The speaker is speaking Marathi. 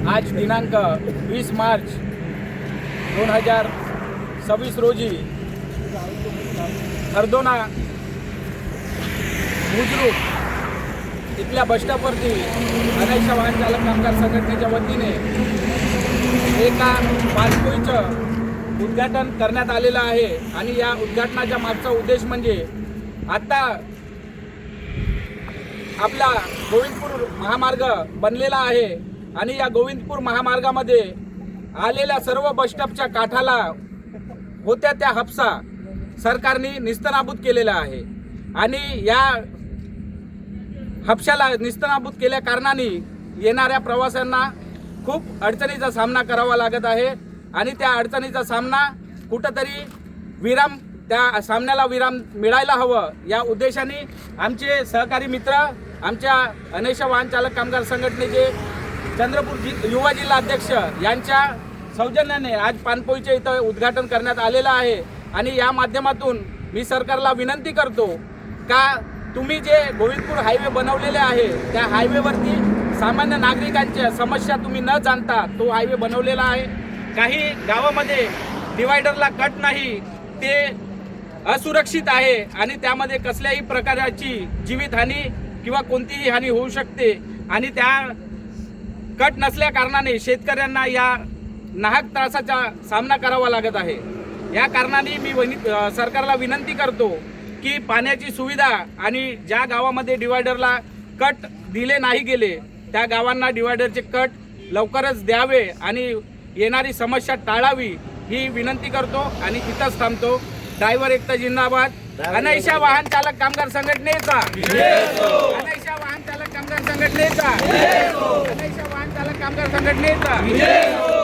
आज दिनांक 20 मार्च 2026 रोजी हरदोना बुजुर्ग इथल्या बसस्टॉपवरती अनायशा वाहन चालक कामगार संघटनेच्या वतीने एका पाणपोईचं उद्घाटन करण्यात आलेलं आहे। आणि या उद्घाटनाच्या मागचा उद्देश म्हणजे आता आपला गोविंदपूर महामार्ग बनलेला आहे आणि या गोविंदपूर महामार्गामध्ये आलेल्या सर्व बसस्टॉपच्या काठाला होत्या त्या हप्सा सरकारने निस्तनाबूत केलेला आहे। आणि या हप्शाला निस्तनाबूत केल्या कारणाने येणाऱ्या प्रवाशांना खूप अडचणीचा सामना करावा लागत आहे आणि त्या अडचणीचा सामना कुठंतरी त्या सामन्याला विराम मिळायला हवं या उद्देशाने आमचे सहकारी मित्र आमच्या अनायशा वाहन चालक कामगार संघटनेचे चंद्रपूर युवा जिल्हा अध्यक्ष यांच्या सौजन्याने आज पाणपोईचे इथं उद्घाटन करण्यात आलेलं आहे। आणि या माध्यमातून मी सरकारला विनंती करतो का तुम्ही जे गोविंदपूर हायवे बनवलेले आहे त्या हायवेवरती सामान्य नागरिकांच्या समस्या तुम्ही न जाणता तो हायवे बनवलेला आहे। काही गावामध्ये डिवायडरला कट नाही, ते असुरक्षित आहे आणि त्यामध्ये कसल्याही प्रकारची जीवितहानी किंवा कोणतीही हानी होऊ शकते आणि त्या कट नसल्या कारणाने शेतकऱ्यांना या नाहक त्रासाचा सामना करावा लागत आहे। या कारणाने मी सरकारला विनंती करतो की पाण्याची सुविधा आणि ज्या गावामध्ये डिवायडरला कट दिले नाही गेले त्या गावांना डिवायडरचे कट लवकरच द्यावे आणि येणारी समस्या टाळावी ही विनंती करतो आणि इथंच थांबतो। ड्रायव्हर एकता जिंदाबाद। अनायशा वाहन चालक कामगार संघटनेचा, अनायशा वाहन चालक कामगार संघटनेचा, अनायशा वाहन चालक कामगार संघटनेचा।